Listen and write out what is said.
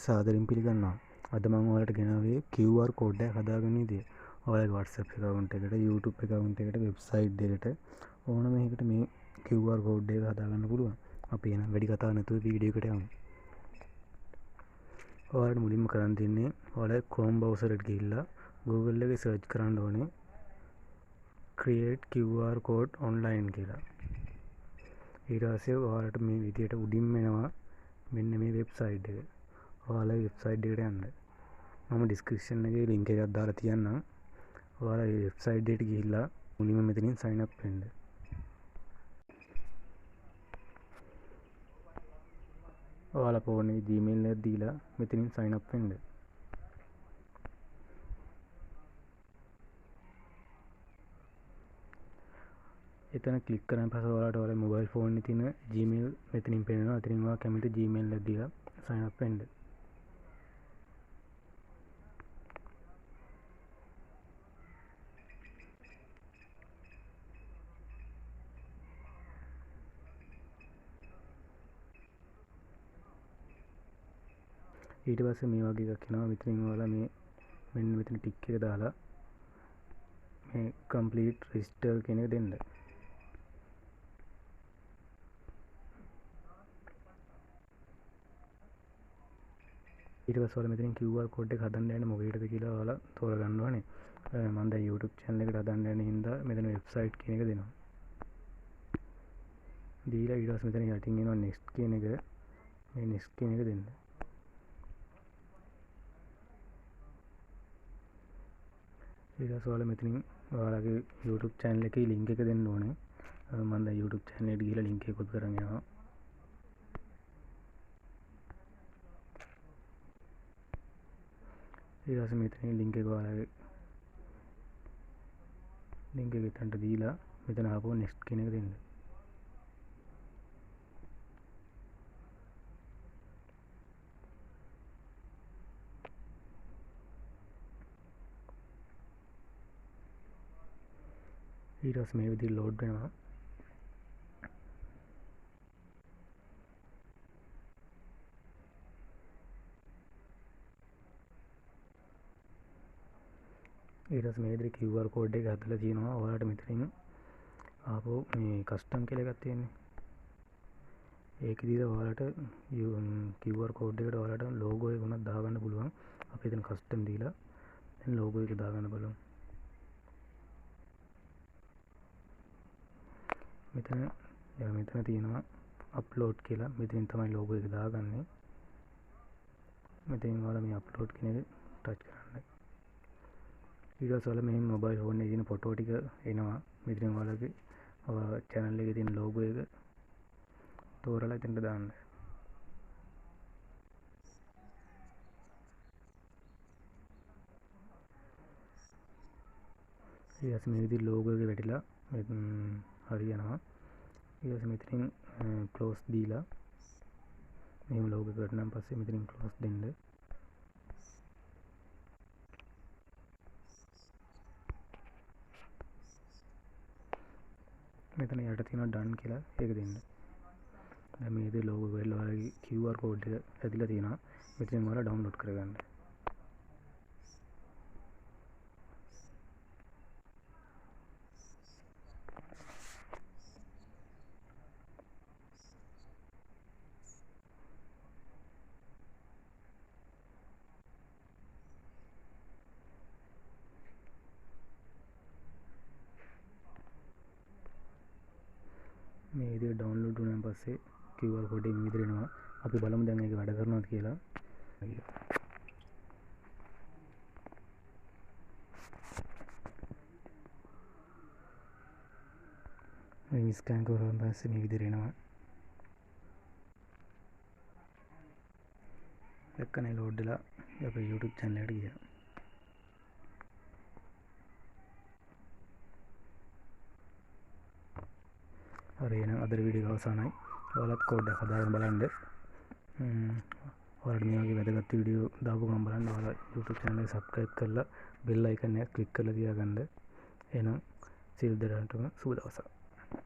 සාදරයෙන් පිළිගන්නවා. අද මම ඔයාලට ගෙනාවේ QR කෝඩ් එකක් හදාගන්න විදිය. ඔයාලගේ WhatsApp account එකට, YouTube account එකට, website එකට ඕනම එකකට මේ QR කෝඩ් එක හදාගන්න පුළුවන්. අපි එහෙනම් වැඩි කතා නැතුව වීඩියෝ එකට යමු. ඔයාලට මුලින්ම කරන්න තියෙන්නේ ඔයාලා Chrome browser එකට ගිහිල්ලා Google එකේ search කරන්න ඕනේ Creat QR code online කියලා. ඊට පස්සේ ඔයාලට මේ විදියට උඩින්ම එනවා මෙන්න මේ වෙබ්සයිට් එක. ඔයාලා වෙබ්සයිට් එකට යන්න. මම ඩිස්ක්‍රිප්ෂන් එකේ link එකක් දාලා තියන්නම්. ඔයාලා මේ වෙබ්සයිට් එකට ගිහිල්ලා මුලින්ම මෙතනින් sign up වෙන්න. ඔයාලා ෆෝන් එකේ Gmail එක දීලා මෙතනින් sign up වෙන්න. එතන ක්ලික් කරන් පස්සේ ඔයාලට ඔයාලගේ මොබයිල් ෆෝන් එකේ තියෙන Gmail මෙතනින් පේනවා. අතනින් ඔයා කැමති Gmail එක දීලා sign up වෙන්න. ඊට පස්සේ මේ වගේ එකක් එනවා. මෙතනින් ඔයාලා මේ මෙන්න මෙතන ටික් එක දාලා මේ complete register කියන එක දෙන්න. ඊට පස්සේ ඔයාලා මෙතනින් QR code එක හදන්න යන්නේ මොකේද කියලා ඔයාලා තෝරගන්න ඕනේ. මම දැන් YouTube channel එකට හදන්න යන හින්දා මෙතන website කියන එක දෙනවා. දීලා ඊට පස්සේ මෙතන යටින් එනවා next කියන එක. මේ next කියන එක දෙන්න. ඊට පස්සේ ඔයාලා මෙතනින් ඔයාලගේ YouTube channel එකේ link එක දෙන්න ඕනේ. මම දැන් YouTube channel එකට ගිහලා link එක copy කරන් යනවා. ඊට පස්සේ මෙතනින් link එක ඔයාලගේ link එක එතනට දීලා මෙතන ආපහු next කියන එක දෙන්න. ඊට පස්සේ මේ විදිහට load වෙනවා. ඊට පස්සේ මේ විදිහට QR code එක හදලා තියෙනවා. ඔයාලට මෙතනින් ආපහු මේ custom කියලා එකක් තියෙන්නේ. ඒකෙදිද ඔයාලට QR code එකට ඔයාලට logo එක උනත් දාගන්න පුළුවන්. අපි එතන custom දීලා දැන් logo එක දාගන්න බලමු. මෙතන තියෙනවා upload කියලා. මෙතනින් තමයි logo එක දාගන්නේ. මෙතනින් ඔයාලා මේ upload කියන එක touch කරන්න. ඊට පස්සේ ඔයාලා මේ මොබයිල් ෆෝන් එකේ තියෙන ෆොටෝ ටික එනවා. මෙතනින් ඔයාලගේ channel එකේ තියෙන logo එක තෝරලා එතනට දාන්න. ඊට පස්සේ මේ විදිහට logo එක වැටිලා හරියනවා. ඊට පස්සේ මෙතනින් close දීලා මෙහෙම logo එක වැටුණාන් පස්සේ මෙතනින් close දෙන්න. මෙතන යට තියෙනවා done කියලා ඒක දෙන්න. දැන් මේ විදිහේ logo එක ඔයාලගේ QR code එක ඇදලා තියෙනවා. මෙතනින් ඔයාලා download කරගන්න. මේ විදිහට download වුණාන් පස්සේ QR code එක මේ විදිහට එනවා. අපි බලමු දැන් ඒක වැඩ කරනවද කියලා. මේ ස්කෑන් කරලා පස්සේ මේ විදිහට එනවා. දැක්කනේ load වෙලා අපේ YouTube channel එකට ගියා. හරි එහෙනම් අද වීඩියෝ එක අවසానයි. ඔයාලත් කෝඩ් එක හදාගෙන බලන්න. ඔයාලට මේ වගේ වැදගත් වීඩියෝ දාපු ගමන් බලන්න. ඔයාලා YouTube channel එක subscribe කරලා bell icon එක click කරලා තියාගන්න. එහෙනම් සියලු දෙනාටම සුබ දවසක්.